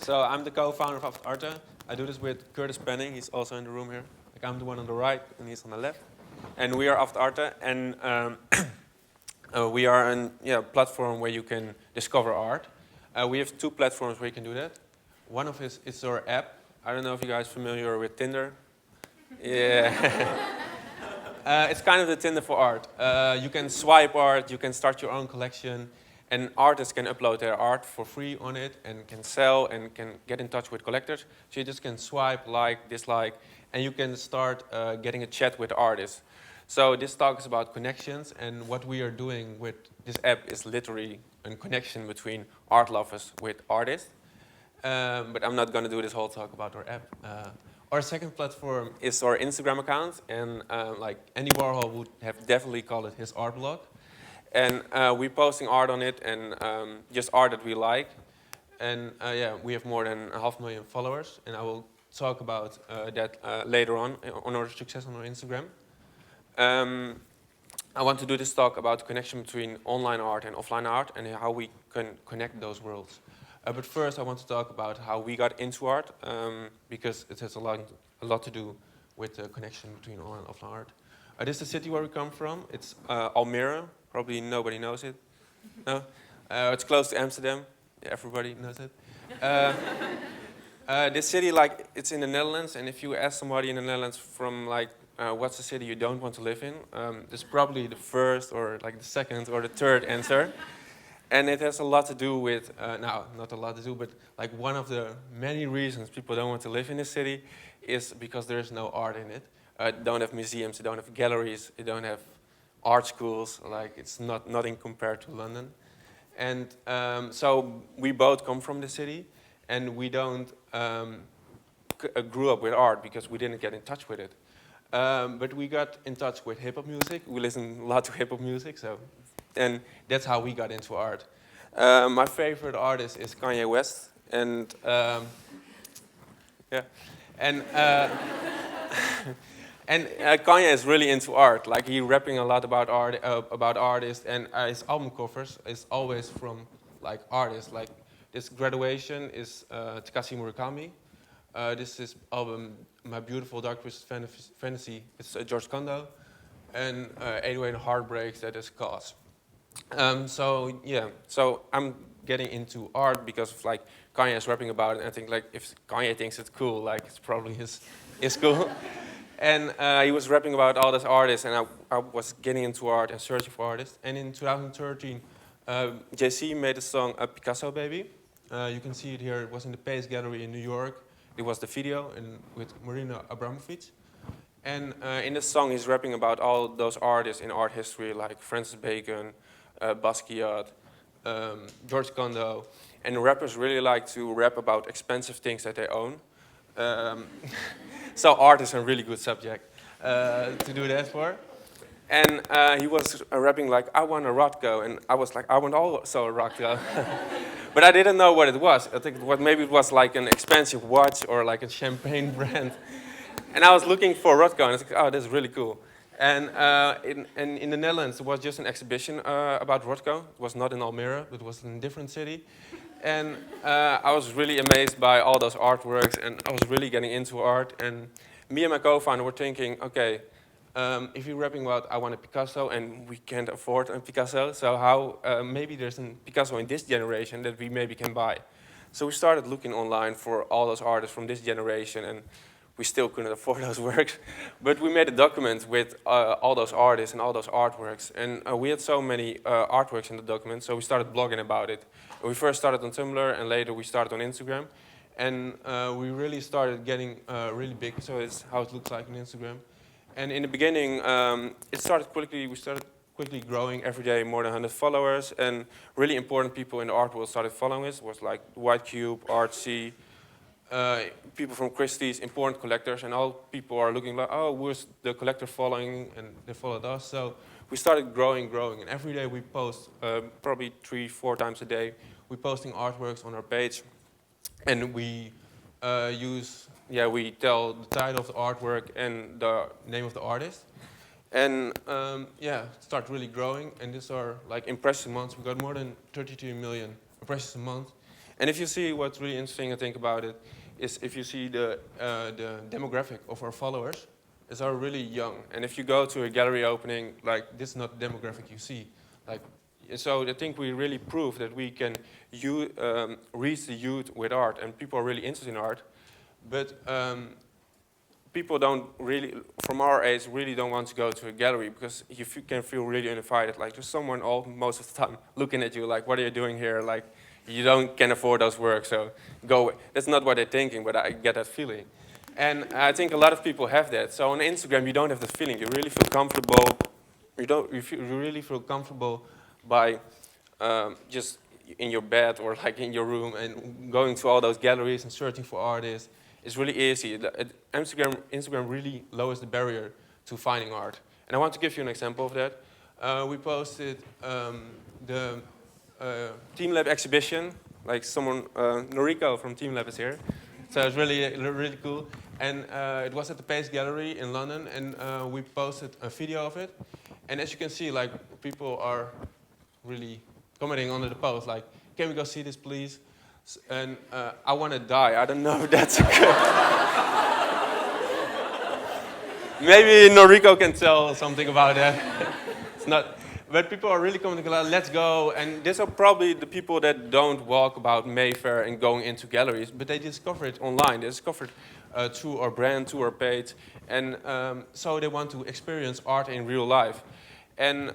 So I'm the co-founder of Arte. I do this with Curtis Penning. He's also in the room here. Like I'm the one on the right, and he's on the left. And we are After Arte, and we are a platform where you can discover art. We have two platforms where you can do that. One of it is our app. I don't know if you guys are familiar with Tinder. Yeah. It's kind of the Tinder for art. You can swipe art, you can start your own collection, and artists can upload their art for free on it and can sell and can get in touch with collectors. So you just can swipe, like, dislike, and you can start getting a chat with artists. So this talk is about connections, and what we are doing with this app is literally a connection between art lovers with artists. But I'm not going to do this whole talk about our app. Our second platform is our Instagram account, and like Andy Warhol would have definitely called it his art blog. And we're posting art on it, and just art that we like. And we have more than 500,000 followers, and I will talk about that later on our success on our Instagram. I want to do this talk about the connection between online art and offline art, and how we can connect those worlds. But first, I want to talk about how we got into art, because it has a lot to do with the connection between online and offline art. This is the city where we come from. It's Almere. Probably nobody knows it. No? It's close to Amsterdam. Yeah, everybody knows it. This city, like, it's in the Netherlands, and if you ask somebody in the Netherlands from, like, what's the city you don't want to live in, it's probably the first or, like, the second or the third answer. And it has a lot to do with, not a lot to do, but like one of the many reasons people don't want to live in this city is because there's no art in it. It don't have museums, it don't have galleries, it don't have art schools, like it's nothing compared to London. And so we both come from the city, and we don't grew up with art because we didn't get in touch with it. But we got in touch with hip-hop music. We listen a lot to hip-hop music, and that's how we got into art. My favorite artist is Kanye West, and Kanye is really into art. Like he's rapping a lot about art, about artists, and his album covers is always from like artists. Like this Graduation is Takashi Murakami. This is album My Beautiful Dark Twisted Fantasy. It's George Kondo, and 808 Heartbreaks. That is Cause. So I'm getting into art because of, like, Kanye is rapping about it, and I think, like, if Kanye thinks it's cool, like, it's probably his cool. And he was rapping about all these artists, and I was getting into art and searching for artists. And in 2013, Jay-Z made a song, Picasso Baby. You can see it here. It was in the Pace Gallery in New York. It was the video with Marina Abramovic. And in this song, he's rapping about all those artists in art history, like Francis Bacon, Basquiat, George Kondo, and rappers really like to rap about expensive things that they own. So art is a really good subject to do that for. And he was rapping like, I want a Rothko, and I was like, I want also a Rothko. But I didn't know what it was. I think maybe it was like an expensive watch or like a champagne brand. And I was looking for Rothko, and I was like, oh, that's really cool. And in the Netherlands, there was just an exhibition about Rothko. It was not in Almere, but it was in a different city. And I was really amazed by all those artworks, and I was really getting into art. And me and my co-founder were thinking, okay, if you're rapping about I want a Picasso, and we can't afford a Picasso, so how maybe there's a Picasso in this generation that we maybe can buy. So we started looking online for all those artists from this generation, and we still couldn't afford those works, but we made a document with all those artists and all those artworks, and we had so many artworks in the document, so we started blogging about it. We first started on Tumblr, and later we started on Instagram, and we really started getting really big, so it's how it looks like on Instagram. And in the beginning, it started quickly. We started quickly growing every day, more than 100 followers, and really important people in the art world started following us. It was like White Cube, Artsy, people from Christie's, important collectors, and all people are looking like, oh, where's the collector following? And they followed us. So we started growing, and every day we post, probably 3-4 times a day, we're posting artworks on our page, and we we tell the title of the artwork and the name of the artist. And start really growing, and these are like impressions a month. We got more than 32 million impressions a month. And if you see what's really interesting, I think, about it, is if you see the demographic of our followers, is are really young. And if you go to a gallery opening, like, this is not the demographic you see. Like, so I think we really prove that we can reach the youth with art, and people are really interested in art. But people don't really, from our age, really don't want to go to a gallery because you can feel really uninvited. Like, there's someone old most of the time looking at you like, what are you doing here? Like, you can afford those works, so go away. That's not what they're thinking, but I get that feeling. And I think a lot of people have that. So on Instagram, you don't have this feeling. You really feel comfortable. You really feel comfortable by just in your bed or like in your room and going to all those galleries and searching for artists. It's really easy. Instagram really lowers the barrier to finding art. And I want to give you an example of that. We posted the Team Lab exhibition. Like someone, Noriko from Team Lab is here. So it's really cool. And it was at the Pace Gallery in London, and we posted a video of it. And as you can see, like, people are really commenting under the post, like, can we go see this, please? And I want to die. I don't know if that's good. Maybe Noriko can tell something about that. It's not. But people are really commenting a lot, let's go. And these are probably the people that don't walk about Mayfair and going into galleries, but they discover it online. They discover it through our brand, through our page. And so they want to experience art in real life. And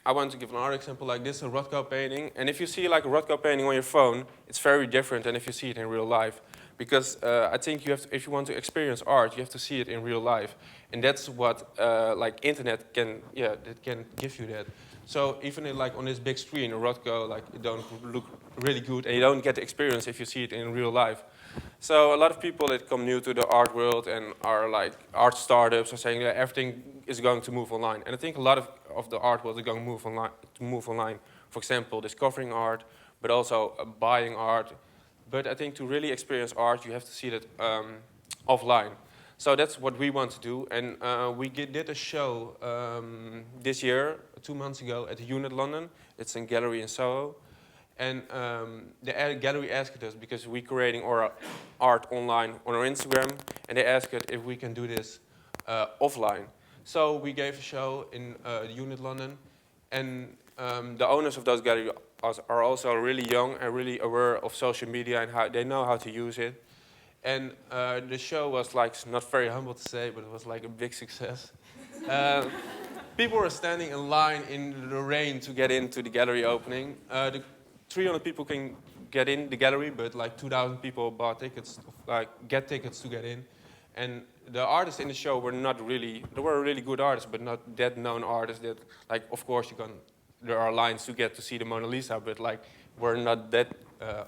I want to give an art example like this, a Rothko painting. And if you see like a Rothko painting on your phone, it's very different than if you see it in real life. Because I think you have to, if you want to experience art, you have to see it in real life. And that's what like internet can, that can give you that. So even in, like on this big screen, a Rothko, like it don't look really good, and you don't get the experience if you see it in real life. So a lot of people that come new to the art world and are like art startups are saying that everything is going to move online. And I think a lot of the art world is going to move online. For example, discovering art, but also buying art. But I think to really experience art, you have to see that offline. So that's what we want to do. And we did a show this year, 2 months ago, at the Unit London. It's a gallery in Soho. And the gallery asked us, because we're creating our art online on our Instagram, and they asked us if we can do this offline. So we gave a show in the Unit London, and the owners of those galleries are also really young and really aware of social media and how they know how to use it. And the show was like, not very humble to say, but it was like a big success. People were standing in line in the rain to get into the gallery opening. 300 people can get in the gallery, but like 2,000 people bought tickets, like get tickets to get in. And the artists in the show were not really, they were really good artists, but not that known artists that, like, of course there are lines to get to see the Mona Lisa, but like, were not that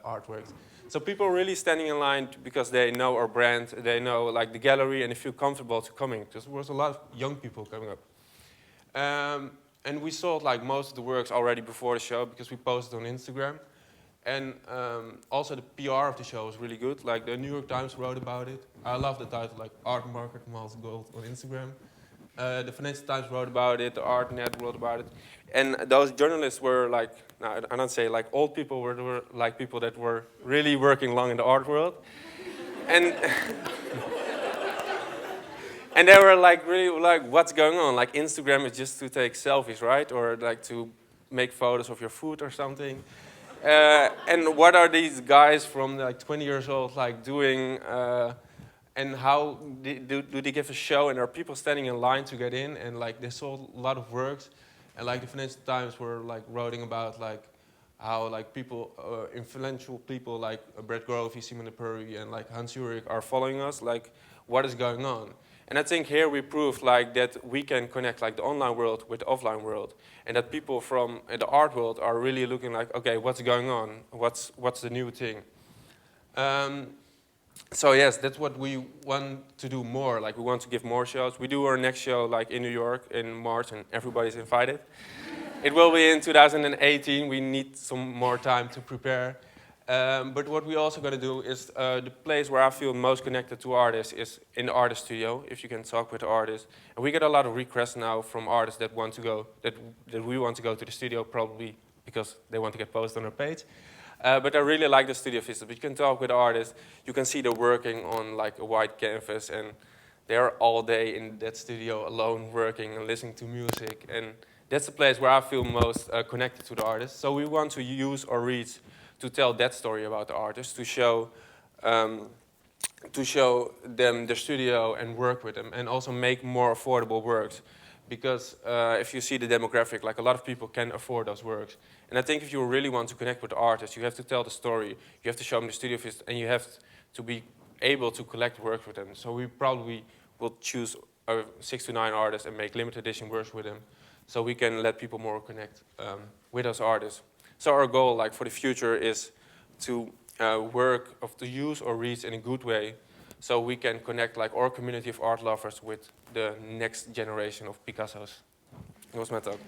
artworks. So people are really standing in line because they know our brand, they know like the gallery, and they feel comfortable to coming. There was a lot of young people coming up. And we sold like most of the works already before the show because we posted on Instagram. And also the PR of the show was really good. Like the New York Times wrote about it. I love the title, like Art Market Miles Gold on Instagram. The Financial Times wrote about it, the ArtNet wrote about it. And those journalists were like, no, I don't say like old people, were like people that were really working long in the art world. And and they were like really like, what's going on? Like Instagram is just to take selfies, right? Or like to make photos of your food or something. And what are these guys from like 20 years old like doing? And how do they give a show? And are people standing in line to get in? And like they sold a lot of works. And like the Financial Times were like writing about like how like people, influential people like Brett Grovey, Simon de Purry, and like Hans Ulrich are following us. Like, what is going on? And I think here we proved like that we can connect like the online world with the offline world, and that people from the art world are really looking like, okay, what's going on? What's the new thing? So yes, that's what we want to do more. Like we want to give more shows. We do our next show like in New York in March, and everybody's invited. It will be in 2018. We need some more time to prepare. But what we also going to do is the place where I feel most connected to artists is in the artist studio, if you can talk with the artists. And we get a lot of requests now from artists that want to go, that we want to go to the studio, probably because they want to get posted on our page. But I really like the studio visits. You can talk with artists. You can see them working on like a white canvas, and they're all day in that studio alone working and listening to music. And that's the place where I feel most connected to the artist. So we want to use our reach to tell that story about the artist, to show them the studio and work with them, and also make more affordable works. Because if you see the demographic, like a lot of people can afford those works. And I think if you really want to connect with the artist, you have to tell the story, you have to show them the studio visit, and you have to be able to collect work with them. So we probably will choose 6 to 9 artists and make limited edition works with them, so we can let people more connect with those artists. So our goal, like for the future, is to to use or reach in a good way, so we can connect like our community of art lovers with the next generation of Picassos. That was my talk.